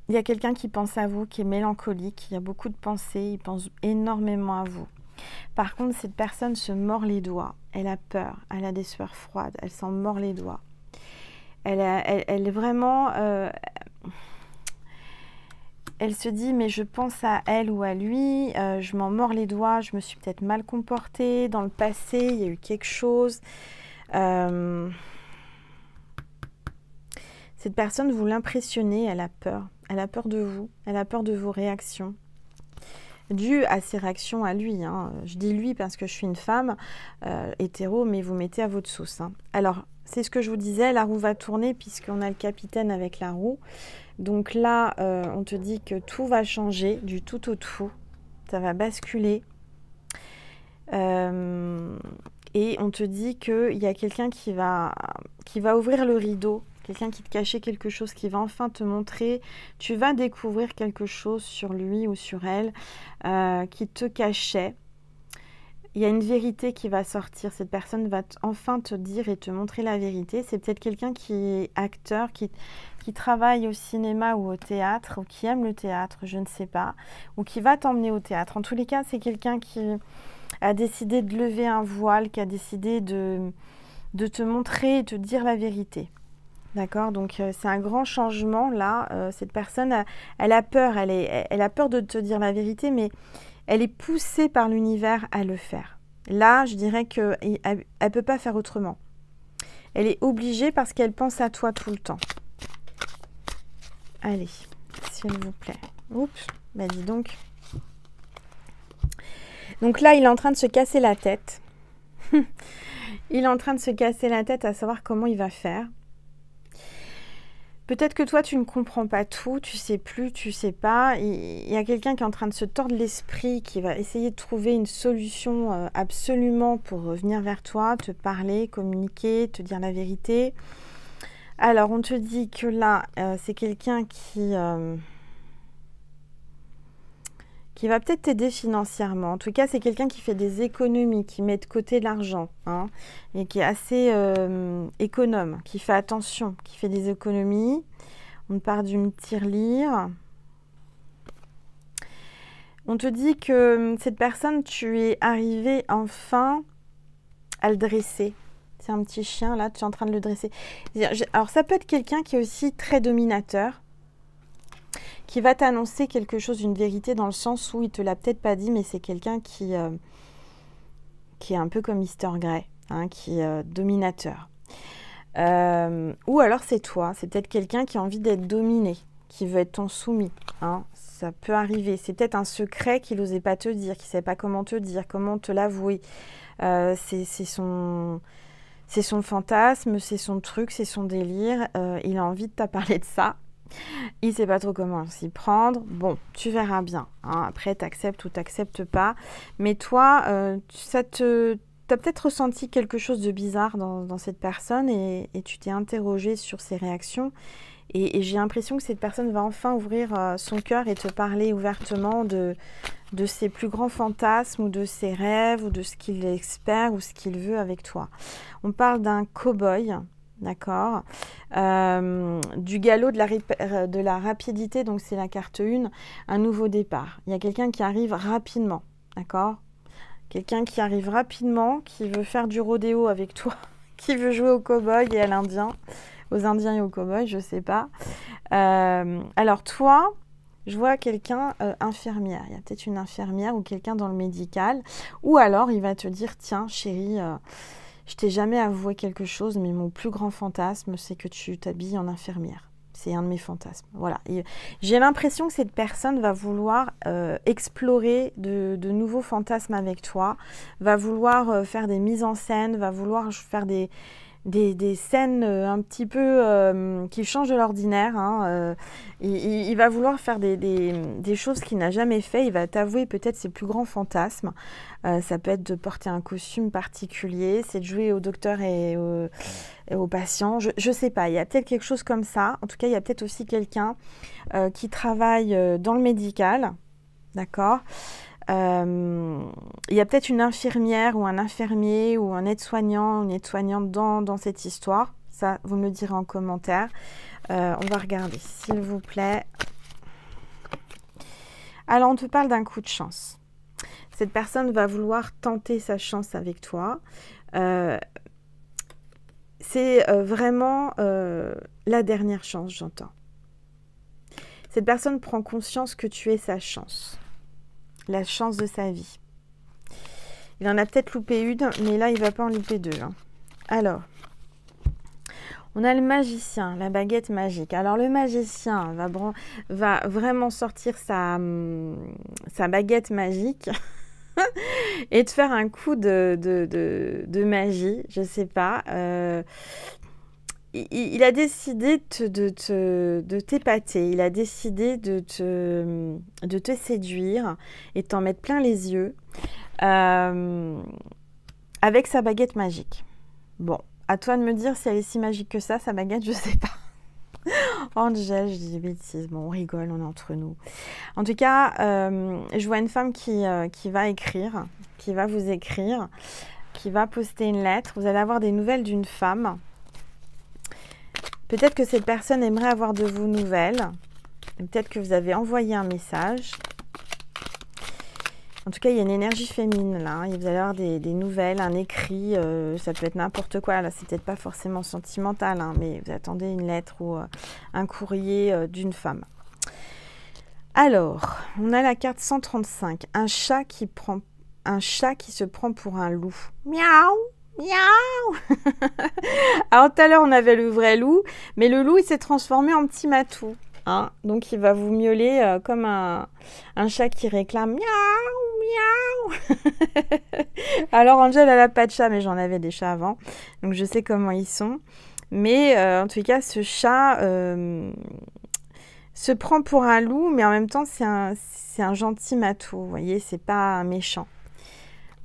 [SPEAKER 1] Il y a quelqu'un qui pense à vous, qui est mélancolique. Il y a beaucoup de pensées. Il pense énormément à vous. Par contre, cette personne se mord les doigts. Elle a peur. Elle a des sueurs froides. Elle s'en mord les doigts. Elle est vraiment... elle se dit, mais je pense à elle ou à lui, je m'en mords les doigts, je me suis peut-être mal comportée dans le passé, il y a eu quelque chose. Cette personne, vous l'impressionnez, elle a peur. Elle a peur de vous, elle a peur de vos réactions. Dû à ses réactions à lui. Hein. Je dis lui parce que je suis une femme hétéro, mais vous mettez à votre sauce. Hein. Alors, c'est ce que je vous disais, la roue va tourner puisqu'on a le capitaine avec la roue. Donc là, on te dit que tout va changer du tout au tout. Ça va basculer. Et on te dit qu'il y a quelqu'un qui va ouvrir le rideau. Quelqu'un qui te cachait quelque chose, qui va enfin te montrer. Tu vas découvrir quelque chose sur lui ou sur elle qui te cachait. Il y a une vérité qui va sortir. Cette personne va enfin te dire et te montrer la vérité. C'est peut-être quelqu'un qui est acteur, qui travaille au cinéma ou au théâtre, ou qui aime le théâtre, je ne sais pas, ou qui va t'emmener au théâtre. En tous les cas, c'est quelqu'un qui a décidé de lever un voile, qui a décidé de te montrer et te dire la vérité. D'accord, donc c'est un grand changement là. Cette personne, elle a peur, elle a peur de te dire la vérité, mais elle est poussée par l'univers à le faire. Là, je dirais qu'elle ne peut pas faire autrement. Elle est obligée parce qu'elle pense à toi tout le temps. Allez, s'il vous plaît. Oups, bah dis donc. Donc là, il est en train de se casser la tête. Il est en train de se casser la tête à savoir comment il va faire. Peut-être que toi, tu ne comprends pas tout, tu sais plus, tu sais pas. Il y a quelqu'un qui est en train de se tordre l'esprit, qui va essayer de trouver une solution absolument pour revenir vers toi, te parler, communiquer, te dire la vérité. Alors, on te dit que là, c'est quelqu'un qui va peut-être t'aider financièrement. En tout cas, c'est quelqu'un qui fait des économies, qui met de côté de l'argent, hein, et qui est assez économe, qui fait attention, qui fait des économies. On part d'une tirelire. On te dit que cette personne, tu es arrivé enfin à le dresser. C'est un petit chien, là, tu es en train de le dresser. Alors, ça peut être quelqu'un qui est aussi très dominateur, qui va t'annoncer quelque chose, une vérité, dans le sens où il te l'a peut-être pas dit, mais c'est quelqu'un qui est un peu comme Mr. Grey, hein, qui est dominateur. Ou alors c'est toi, c'est peut-être quelqu'un qui a envie d'être dominé, qui veut être ton soumis, hein. Ça peut arriver, c'est peut-être un secret qu'il n'osait pas te dire, qu'il ne savait pas comment te dire, comment te l'avouer. C'est son fantasme, c'est son truc, c'est son délire, il a envie de t'en parler de ça. Il ne sait pas trop comment s'y prendre. Bon, tu verras bien, hein. Après, tu acceptes ou tu n'acceptes pas. Mais toi, tu as peut-être ressenti quelque chose de bizarre dans cette personne et tu t'es interrogé sur ses réactions. Et j'ai l'impression que cette personne va enfin ouvrir son cœur et te parler ouvertement de ses plus grands fantasmes ou de ses rêves ou de ce qu'il espère ou ce qu'il veut avec toi. On parle d'un cow-boy. D'accord. Du galop de la rapidité, donc c'est la carte 1, un nouveau départ. Il y a quelqu'un qui arrive rapidement, d'accord. Quelqu'un qui arrive rapidement, qui veut faire du rodéo avec toi, qui veut jouer au cow-boy et à l'indien, aux indiens et aux cow-boys, je sais pas. Alors toi, je vois quelqu'un infirmière. Il y a peut-être une infirmière ou quelqu'un dans le médical. Ou alors il va te dire, tiens chérie, je t'ai jamais avoué quelque chose, mais mon plus grand fantasme, c'est que tu t'habilles en infirmière. C'est un de mes fantasmes. Voilà. J'ai l'impression que cette personne va vouloir explorer de nouveaux fantasmes avec toi, va vouloir faire des mises en scène, va vouloir faire des scènes un petit peu qui changent de l'ordinaire, hein. Il va vouloir faire des choses qu'il n'a jamais fait. Il va t'avouer peut-être ses plus grands fantasmes. Ça peut être de porter un costume particulier, c'est de jouer au docteur et aux patients. Je ne sais pas, il y a peut-être quelque chose comme ça. En tout cas, il y a peut-être aussi quelqu'un qui travaille dans le médical, d'accord. Il y a peut-être une infirmière ou un infirmier ou un aide-soignant, une aide-soignante dans cette histoire. Ça, vous me le direz en commentaire. On va regarder, s'il vous plaît. Alors, on te parle d'un coup de chance. Cette personne va vouloir tenter sa chance avec toi. C'est vraiment la dernière chance, j'entends. Cette personne prend conscience que tu es sa chance. La chance de sa vie. Il en a peut-être loupé une, mais là, il ne va pas en louper deux, hein. Alors, on a le magicien, la baguette magique. Alors, le magicien va vraiment sortir sa baguette magique et te faire un coup de magie, je ne sais pas. Il a décidé de t'épater, il a décidé de te séduire et de t'en mettre plein les yeux avec sa baguette magique. Bon, à toi de me dire si elle est si magique que ça, sa baguette, je sais pas. Angèle, je dis des bêtises, bon, on rigole, on est entre nous. En tout cas, je vois une femme qui va écrire, qui va vous écrire, qui va poster une lettre. Vous allez avoir des nouvelles d'une femme. Peut-être que cette personne aimerait avoir de vos nouvelles. Peut-être que vous avez envoyé un message. En tout cas, il y a une énergie féminine là. Vous allez avoir des nouvelles, un écrit. Ça peut être n'importe quoi. Là, c'est peut-être pas forcément sentimental, hein, mais vous attendez une lettre ou un courrier d'une femme. Alors, on a la carte 135. Un chat qui se prend pour un loup. Miaou! Miaou. Alors tout à l'heure on avait le vrai loup, mais le loup il s'est transformé en petit matou, hein. Donc, il va vous miauler comme un chat qui réclame miaou, miaou. Alors, Angel, elle n'a pas de chat, mais j'en avais des chats avant. Donc, je sais comment ils sont. Mais en tout cas, ce chat se prend pour un loup, mais en même temps, c'est un gentil matou. Vous voyez, c'est pas un méchant.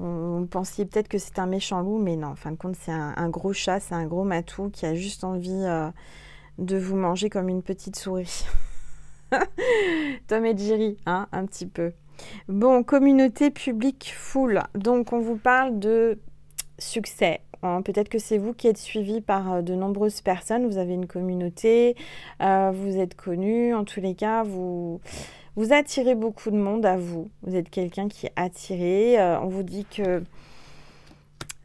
[SPEAKER 1] On pensiez peut-être que c'est un méchant loup, mais non, en fin de compte, c'est un gros chat, c'est un gros matou qui a juste envie de vous manger comme une petite souris. Tom et Jerry, hein, un petit peu. Bon, communauté publique full. Donc, on vous parle de succès. Hein. Peut-être que c'est vous qui êtes suivi par de nombreuses personnes. Vous avez une communauté, vous êtes connu. En tous les cas, vous attirez beaucoup de monde à vous. Vous êtes quelqu'un qui est attiré. On vous dit que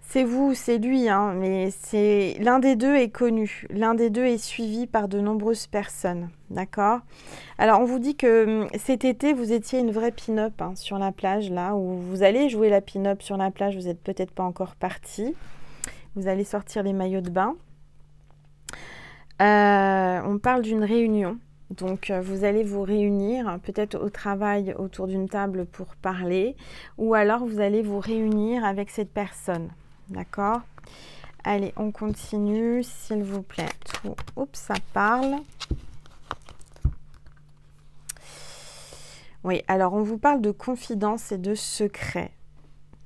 [SPEAKER 1] c'est vous, c'est lui, hein, mais c'est l'un des deux est connu. L'un des deux est suivi par de nombreuses personnes. D'accord? Alors, on vous dit que cet été, vous étiez une vraie pin-up hein, sur la plage, là, où vous allez jouer la pin-up sur la plage. Vous n'êtes peut-être pas encore parti. Vous allez sortir les maillots de bain. On parle d'une réunion. Donc, vous allez vous réunir, peut-être au travail, autour d'une table pour parler, ou alors vous allez vous réunir avec cette personne. D'accord? Allez, on continue, s'il vous plaît. Oups, ça parle. Oui, alors on vous parle de confidence et de secret.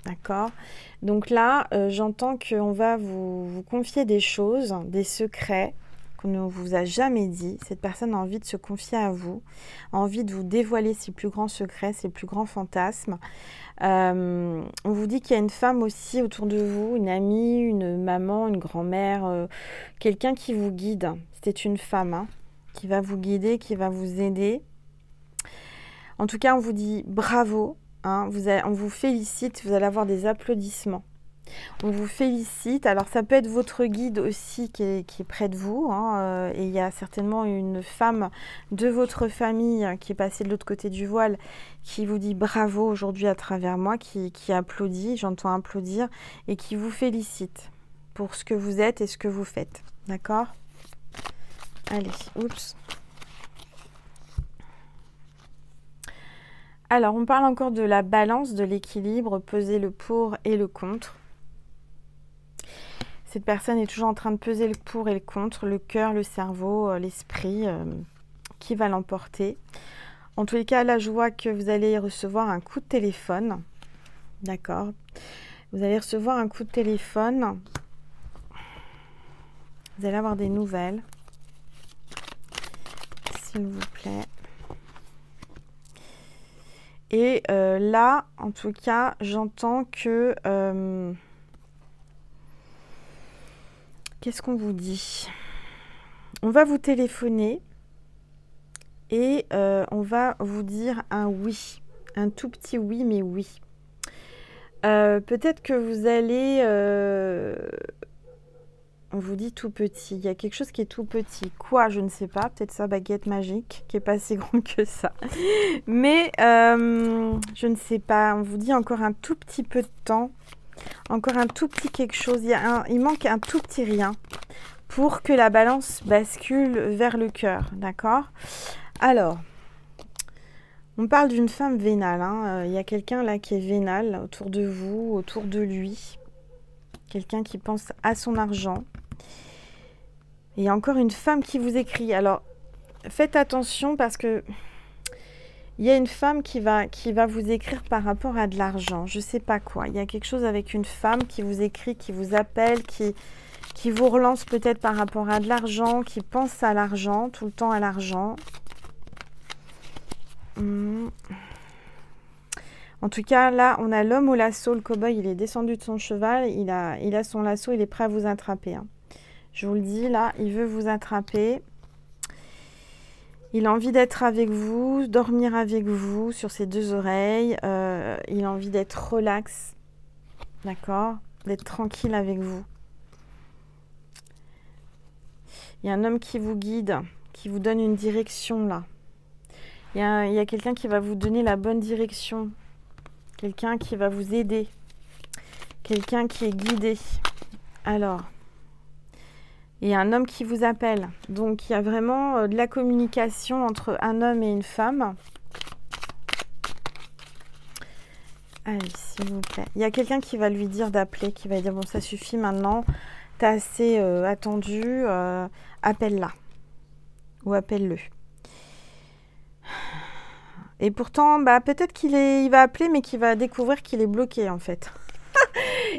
[SPEAKER 1] D'accord? Donc là, j'entends qu'on va vous confier des choses, des secrets qu'on ne vous a jamais dit. Cette personne a envie de se confier à vous, a envie de vous dévoiler ses plus grands secrets, ses plus grands fantasmes. On vous dit qu'il y a une femme aussi autour de vous, une amie, une maman, une grand-mère, quelqu'un qui vous guide. C'est une femme hein, qui va vous guider, qui va vous aider. En tout cas, on vous dit bravo, hein, on vous félicite, vous allez avoir des applaudissements. On vous félicite. Alors, ça peut être votre guide aussi qui est près de vous. Hein, et il y a certainement une femme de votre famille qui est passée de l'autre côté du voile qui vous dit bravo aujourd'hui à travers moi, qui applaudit, j'entends applaudir, et qui vous félicite pour ce que vous êtes et ce que vous faites. D'accord? Allez, oups. Alors, on parle encore de la balance, de l'équilibre, peser le pour et le contre. Cette personne est toujours en train de peser le pour et le contre, le cœur, le cerveau, l'esprit, qui va l'emporter. En tous les cas, là, je vois que vous allez recevoir un coup de téléphone. D'accord? Vous allez recevoir un coup de téléphone. Vous allez avoir des nouvelles. S'il vous plaît. Et là, en tout cas, j'entends que... qu'est-ce qu'on vous dit? On va vous téléphoner et on va vous dire un oui. Un tout petit oui, mais oui. Peut-être que vous allez... on vous dit tout petit. Il y a quelque chose qui est tout petit. Quoi? Je ne sais pas. Peut-être sa baguette magique qui n'est pas si grande que ça. Mais je ne sais pas. On vous dit encore un tout petit peu de temps. Encore un tout petit quelque chose. Il manque un tout petit rien pour que la balance bascule vers le cœur. D'accord? Alors, on parle d'une femme vénale. Hein. Il y a quelqu'un là qui est vénal autour de vous, autour de lui. Quelqu'un qui pense à son argent. Et il y a encore une femme qui vous écrit. Alors, faites attention parce que il y a une femme qui va vous écrire par rapport à de l'argent. Je ne sais pas quoi. Il y a quelque chose avec une femme qui vous écrit, qui vous appelle, qui vous relance peut-être par rapport à de l'argent, qui pense à l'argent, tout le temps à l'argent. En tout cas, là, on a l'homme au lasso, le cow-boy, il est descendu de son cheval, il a son lasso, il est prêt à vous attraper. Hein. Je vous le dis, là, il veut vous attraper. Il a envie d'être avec vous, dormir avec vous sur ses deux oreilles. Il a envie d'être relax, d'accord? D'être tranquille avec vous. Il y a un homme qui vous guide, qui vous donne une direction, là. Il y a quelqu'un qui va vous donner la bonne direction. Quelqu'un qui va vous aider. Quelqu'un qui est guidé. Alors, et un homme qui vous appelle. Donc, il y a vraiment de la communication entre un homme et une femme. Allez, s'il vous plaît. Il y a quelqu'un qui va lui dire d'appeler, qui va dire, bon, ça suffit maintenant, t'as assez attendu, appelle-la. Ou appelle-le. Et pourtant, bah, peut-être il va appeler, mais qu'il va découvrir qu'il est bloqué, en fait.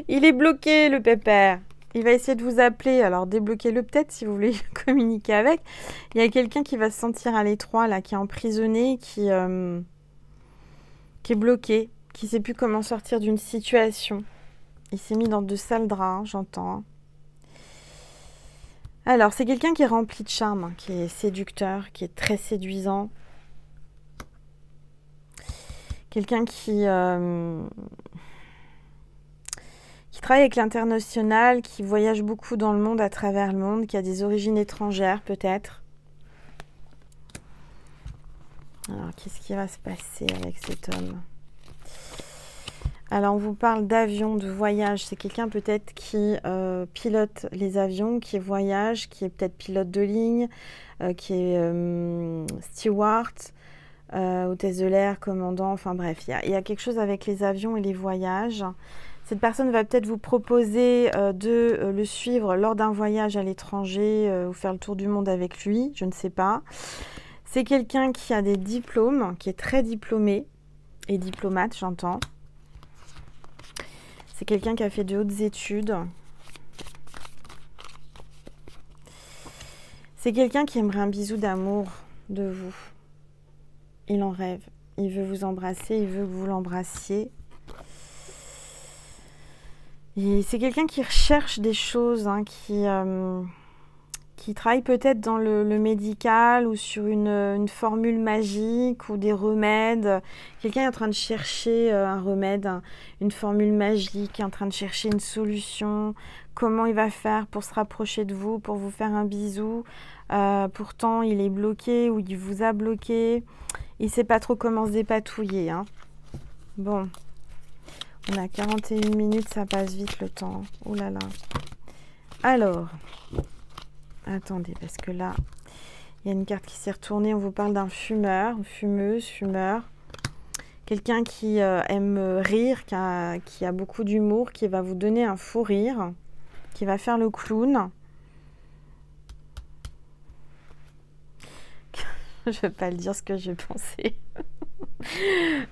[SPEAKER 1] Il est bloqué, le pépère. Il va essayer de vous appeler. Alors, débloquez-le peut-être si vous voulez communiquer avec. Il y a quelqu'un qui va se sentir à l'étroit, là, qui est emprisonné, qui est bloqué, qui ne sait plus comment sortir d'une situation. Il s'est mis dans de sales draps, hein, j'entends. Alors, c'est quelqu'un qui est rempli de charme, hein, qui est séducteur, qui est très séduisant. Quelqu'un qui travaille avec l'international, qui voyage beaucoup dans le monde, à travers le monde, qui a des origines étrangères peut-être. Alors, qu'est-ce qui va se passer avec cet homme? Alors, on vous parle d'avion, de voyage. C'est quelqu'un peut-être qui pilote les avions, qui voyage, qui est peut-être pilote de ligne, qui est steward, hôtesse de l'air, commandant, enfin bref. Il y a quelque chose avec les avions et les voyages. Cette personne va peut-être vous proposer de le suivre lors d'un voyage à l'étranger ou faire le tour du monde avec lui, je ne sais pas. C'est quelqu'un qui a des diplômes, qui est très diplômé et diplomate, j'entends. C'est quelqu'un qui a fait de hautes études. C'est quelqu'un qui aimerait un bisou d'amour de vous. Il en rêve. Il veut vous embrasser, il veut que vous l'embrassiez. C'est quelqu'un qui recherche des choses, hein, qui travaille peut-être dans le médical ou sur une formule magique ou des remèdes. Quelqu'un est en train de chercher un remède, une formule magique, est en train de chercher une solution. Comment il va faire pour se rapprocher de vous, pour vous faire un bisou. Pourtant, il est bloqué ou il vous a bloqué. Il ne sait pas trop comment se dépatouiller, hein. Bon, on a 41 minutes, ça passe vite le temps. Oh là là. Alors, attendez, parce que là, il y a une carte qui s'est retournée. On vous parle d'un fumeur, fumeuse, fumeur. Quelqu'un qui aime rire, qui a beaucoup d'humour, qui va vous donner un fou rire, qui va faire le clown. Je ne vais pas le dire ce que j'ai pensé.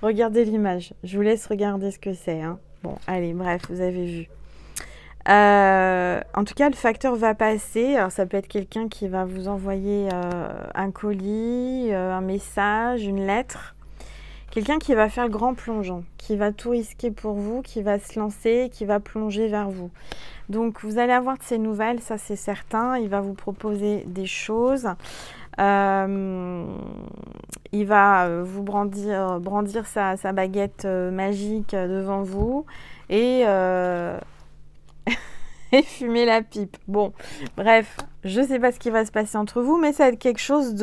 [SPEAKER 1] Regardez l'image. Je vous laisse regarder ce que c'est, hein. Bon, allez, bref, vous avez vu. En tout cas, le facteur va passer. Alors, ça peut être quelqu'un qui va vous envoyer un colis, un message, une lettre. Quelqu'un qui va faire le grand plongeon, qui va tout risquer pour vous, qui va se lancer, qui va plonger vers vous. Donc, vous allez avoir de ces nouvelles, ça c'est certain. Il va vous proposer des choses. Il va vous brandir sa baguette magique devant vous et, et fumer la pipe. Bon, bref, je ne sais pas ce qui va se passer entre vous, mais ça va être quelque chose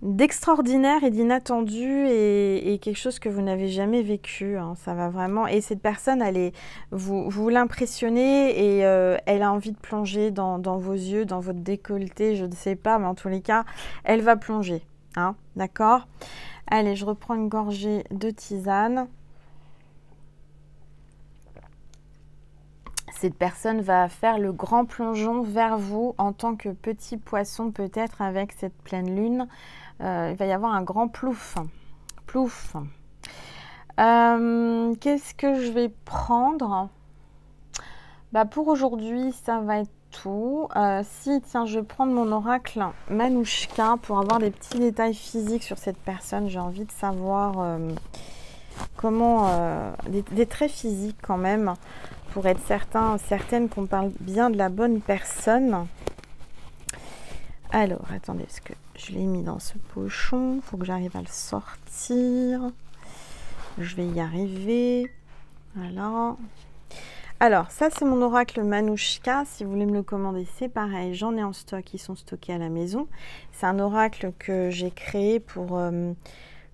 [SPEAKER 1] d'extraordinaire et d'inattendu et quelque chose que vous n'avez jamais vécu, hein. Ça va vraiment. Et cette personne, vous l'impressionnez et elle a envie de plonger dans vos yeux, dans votre décolleté, je ne sais pas, mais en tous les cas, elle va plonger, hein, d'accord? Allez, je reprends une gorgée de tisane. Cette personne va faire le grand plongeon vers vous en tant que petit poisson, peut-être avec cette pleine lune. Il va y avoir un grand plouf. Plouf. Qu'est-ce que je vais prendre? Bah pour aujourd'hui, ça va être tout. Tiens, je vais prendre mon oracle Manouchka pour avoir des petits détails physiques sur cette personne. J'ai envie de savoir comment... des traits physiques quand même, pour être certaine qu'on parle bien de la bonne personne. Alors, attendez, parce que je l'ai mis dans ce pochon. Il faut que j'arrive à le sortir. Je vais y arriver. Voilà. Alors, ça, c'est mon oracle Manouchka. Si vous voulez me le commander, c'est pareil. J'en ai en stock. Ils sont stockés à la maison. C'est un oracle que j'ai créé pour...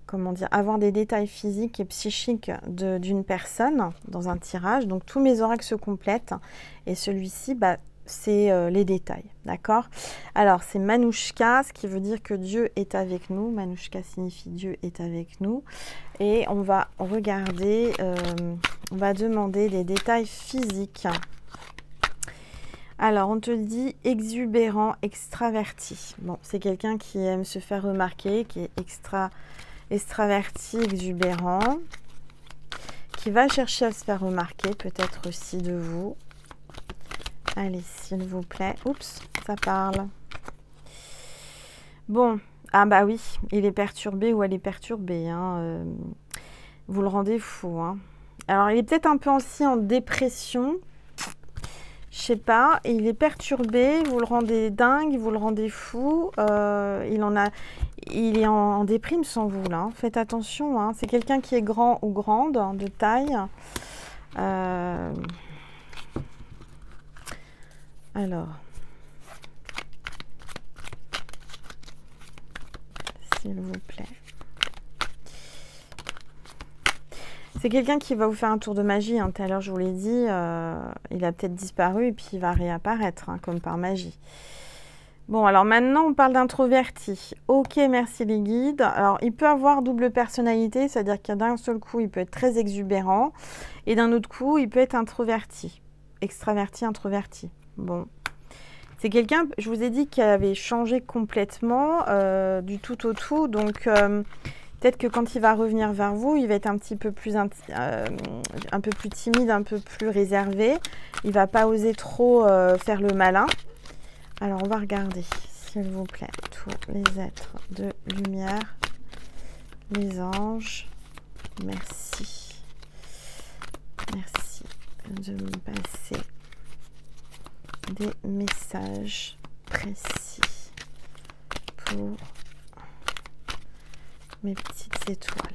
[SPEAKER 1] comment dire, avoir des détails physiques et psychiques d'une personne dans un tirage. Donc tous mes oracles se complètent et celui-ci, bah, c'est les détails, d'accord? Alors, c'est Manouchka, ce qui veut dire que Dieu est avec nous. Manouchka signifie Dieu est avec nous. Et on va regarder, on va demander des détails physiques. Alors, on te dit exubérant, extraverti. Bon, c'est quelqu'un qui aime se faire remarquer, qui est extraverti, exubérant, qui va chercher à se faire remarquer, peut-être aussi de vous. Allez, s'il vous plaît. Oups, ça parle. Bon, ah bah oui, il est perturbé ou elle est perturbée. Hein, vous le rendez fou. Hein. Alors, il est peut-être un peu aussi en dépression. Je sais pas. Il est perturbé, vous le rendez dingue, vous le rendez fou. Il est en déprime sans vous, là. Hein. Faites attention. Hein. C'est quelqu'un qui est grand ou grande, hein, de taille. Alors, s'il vous plaît. C'est quelqu'un qui va vous faire un tour de magie. Hein. Tout à l'heure, je vous l'ai dit, il a peut-être disparu et puis il va réapparaître, hein, comme par magie. Bon, alors maintenant, on parle d'introverti. Ok, merci les guides. Alors, il peut avoir double personnalité, c'est-à-dire qu'il y a d'un seul coup, il peut être très exubérant et d'un autre coup, il peut être introverti. Extraverti, introverti. Bon. C'est quelqu'un, je vous ai dit, qui avait changé complètement du tout au tout. Donc, peut-être que quand il va revenir vers vous, il va être un petit peu plus, un peu plus timide, un peu plus réservé. Il ne va pas oser trop faire le malin. Alors, on va regarder, s'il vous plaît, tous les êtres de lumière, les anges. Merci. Merci de me passer des messages précis pour mes petites étoiles.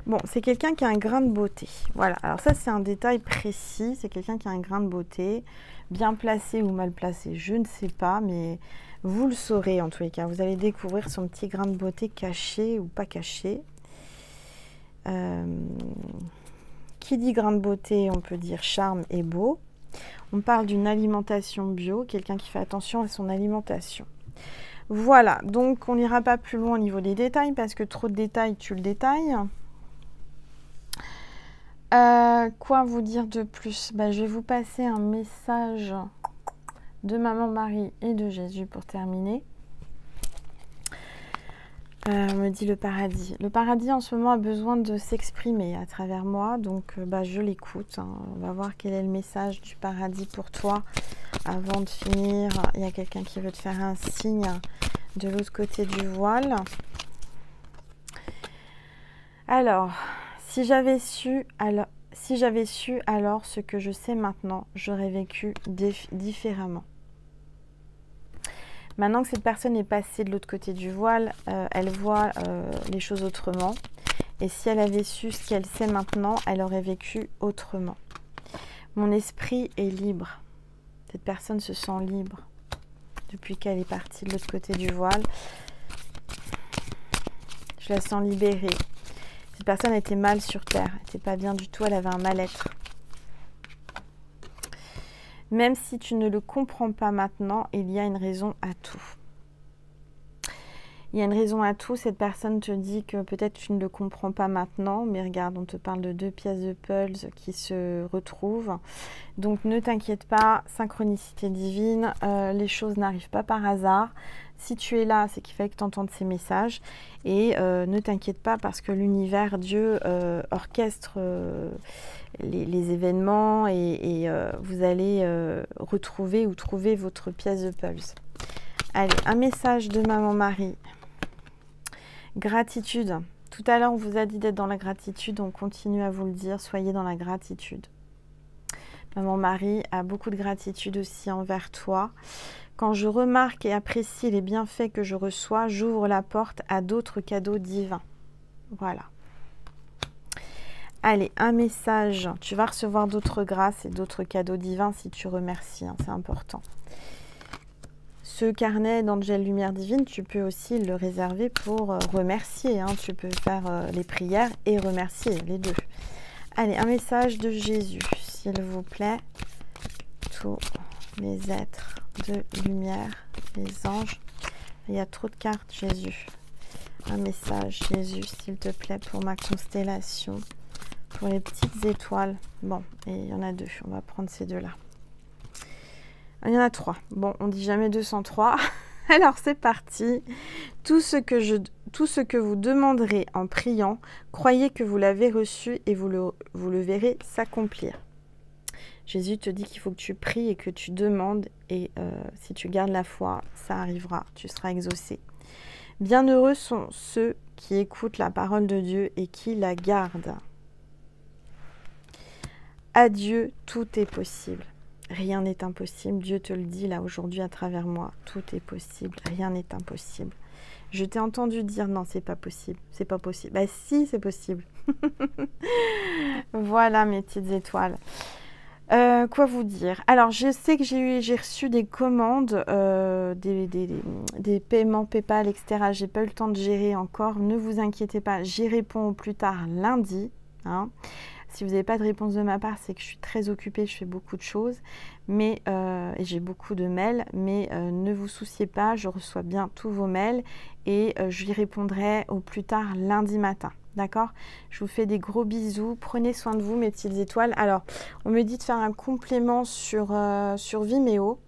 [SPEAKER 1] Bon, c'est quelqu'un qui a un grain de beauté. Voilà, alors ça c'est un détail précis. C'est quelqu'un qui a un grain de beauté, bien placé ou mal placé, je ne sais pas, mais vous le saurez en tous les cas. Vous allez découvrir son petit grain de beauté caché ou pas caché. Qui dit grain de beauté, on peut dire charme et beau. On parle d'une alimentation bio, quelqu'un qui fait attention à son alimentation. Voilà, donc on n'ira pas plus loin au niveau des détails, parce que trop de détails, tu le détailles. Quoi vous dire de plus? Je vais vous passer un message de Maman Marie et de Jésus pour terminer. Me dit le paradis. Le paradis en ce moment a besoin de s'exprimer à travers moi, donc je l'écoute. Hein. On va voir quel est le message du paradis pour toi. Avant de finir, il y a quelqu'un qui veut te faire un signe de l'autre côté du voile. Alors, si j'avais su alors ce que je sais maintenant, j'aurais vécu différemment. Maintenant que cette personne est passée de l'autre côté du voile, elle voit les choses autrement. Et si elle avait su ce qu'elle sait maintenant, elle aurait vécu autrement. Mon esprit est libre. Cette personne se sent libre depuis qu'elle est partie de l'autre côté du voile. Je la sens libérée. Cette personne était mal sur terre, elle n'était pas bien du tout, elle avait un mal-être. Même si tu ne le comprends pas maintenant, il y a une raison à tout. Il y a une raison à tout. Cette personne te dit que peut-être tu ne le comprends pas maintenant, mais regarde, on te parle de 2 pièces de puzzle qui se retrouvent. Donc ne t'inquiète pas, synchronicité divine, les choses n'arrivent pas par hasard. Si tu es là, c'est qu'il fallait que tu entendes ces messages. Et ne t'inquiète pas parce que l'univers, Dieu, orchestre les événements et vous allez retrouver ou trouver votre pièce de puzzle. Allez, un message de Maman Marie. Gratitude. Tout à l'heure, on vous a dit d'être dans la gratitude. On continue à vous le dire. Soyez dans la gratitude. Maman Marie a beaucoup de gratitude aussi envers toi. Quand je remarque et apprécie les bienfaits que je reçois, j'ouvre la porte à d'autres cadeaux divins. Voilà. Allez, un message. Tu vas recevoir d'autres grâces et d'autres cadeaux divins si tu remercies. Hein, c'est important. Ce carnet d'Angel Lumière Divine, tu peux aussi le réserver pour remercier. Hein. Tu peux faire les prières et remercier, les deux. Allez, un message de Jésus, s'il vous plaît. Tous les êtres de lumière, les anges. Il y a trop de cartes, Jésus. Un message, Jésus, s'il te plaît, pour ma constellation. Pour les petites étoiles. Bon, et il y en a 2. On va prendre ces 2-là. Il y en a 3. Bon, on dit jamais 203. Alors, c'est parti. Tout ce que vous demanderez en priant, croyez que vous l'avez reçu et vous le verrez s'accomplir. Jésus te dit qu'il faut que tu pries et que tu demandes. Et si tu gardes la foi, ça arrivera. Tu seras exaucé. Bienheureux sont ceux qui écoutent la parole de Dieu et qui la gardent. À Dieu, tout est possible. Rien n'est impossible. Dieu te le dit là aujourd'hui à travers moi. Tout est possible. Rien n'est impossible. Je t'ai entendu dire non, c'est pas possible. C'est pas possible. Bah si, c'est possible. Voilà mes petites étoiles. Quoi vous dire? Alors, je sais que j'ai reçu des commandes, des paiements PayPal, etc. J'ai pas eu le temps de gérer encore. Ne vous inquiétez pas, j'y réponds au plus tard lundi. Hein. Si vous n'avez pas de réponse de ma part, c'est que je suis très occupée, je fais beaucoup de choses, mais et j'ai beaucoup de mails, mais ne vous souciez pas, je reçois bien tous vos mails et je lui répondrai au plus tard lundi matin. D'accord? Je vous fais des gros bisous. Prenez soin de vous, mes petites étoiles. Alors, on me dit de faire un complément sur Vimeo.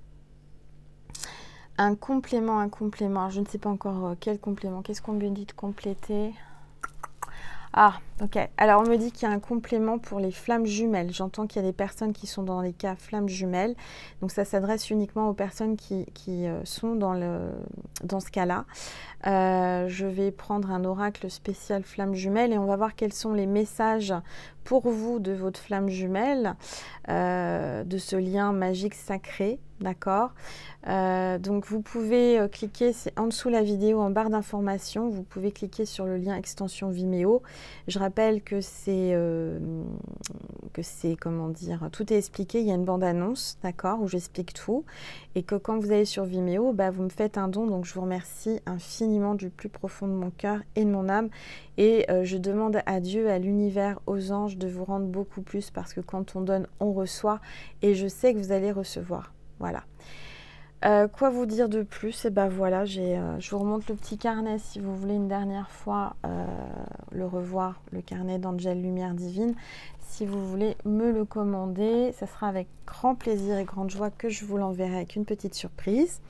[SPEAKER 1] Un complément. Alors, je ne sais pas encore quel complément. Qu'est-ce qu'on me dit de compléter? Ah, ok. Alors, on me dit qu'il y a un complément pour les flammes jumelles. J'entends qu'il y a des personnes qui sont dans les cas flammes jumelles. Donc, ça s'adresse uniquement aux personnes qui sont dans ce cas-là. Je vais prendre un oracle spécial flamme jumelle et on va voir quels sont les messages pour vous de votre flamme jumelle, de ce lien magique sacré. D'accord? Donc vous pouvez cliquer, c'est en dessous la vidéo, en barre d'informations, vous pouvez cliquer sur le lien extension Vimeo. Je rappelle que c'est, comment dire, tout est expliqué, il y a une bande-annonce, d'accord, où j'explique tout. Et que quand vous allez sur Vimeo, bah, vous me faites un don, donc je vous remercie infiniment du plus profond de mon cœur et de mon âme. Et je demande à Dieu, à l'univers, aux anges de vous rendre beaucoup plus parce que quand on donne, on reçoit. Et je sais que vous allez recevoir. Voilà. Quoi vous dire de plus? Et ben voilà, je vous remonte le petit carnet si vous voulez une dernière fois le revoir, le carnet d'Angel Lumière Divine. Si vous voulez me le commander, ça sera avec grand plaisir et grande joie que je vous l'enverrai avec une petite surprise.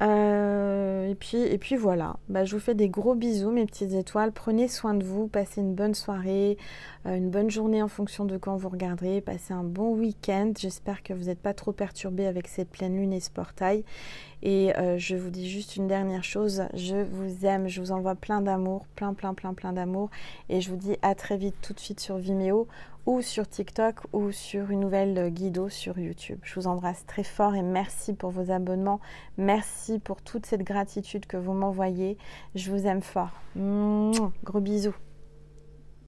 [SPEAKER 1] Et puis voilà, bah, je vous fais des gros bisous mes petites étoiles, prenez soin de vous, passez une bonne soirée, une bonne journée en fonction de quand vous regarderez, passez un bon week-end, j'espère que vous n'êtes pas trop perturbés avec cette pleine lune et ce portail. Et je vous dis juste une dernière chose, je vous aime, je vous envoie plein d'amour, plein d'amour. Et je vous dis à très vite tout de suite sur Vimeo ou sur TikTok ou sur une nouvelle guido sur YouTube. Je vous embrasse très fort et merci pour vos abonnements. Merci pour toute cette gratitude que vous m'envoyez. Je vous aime fort. Gros bisous.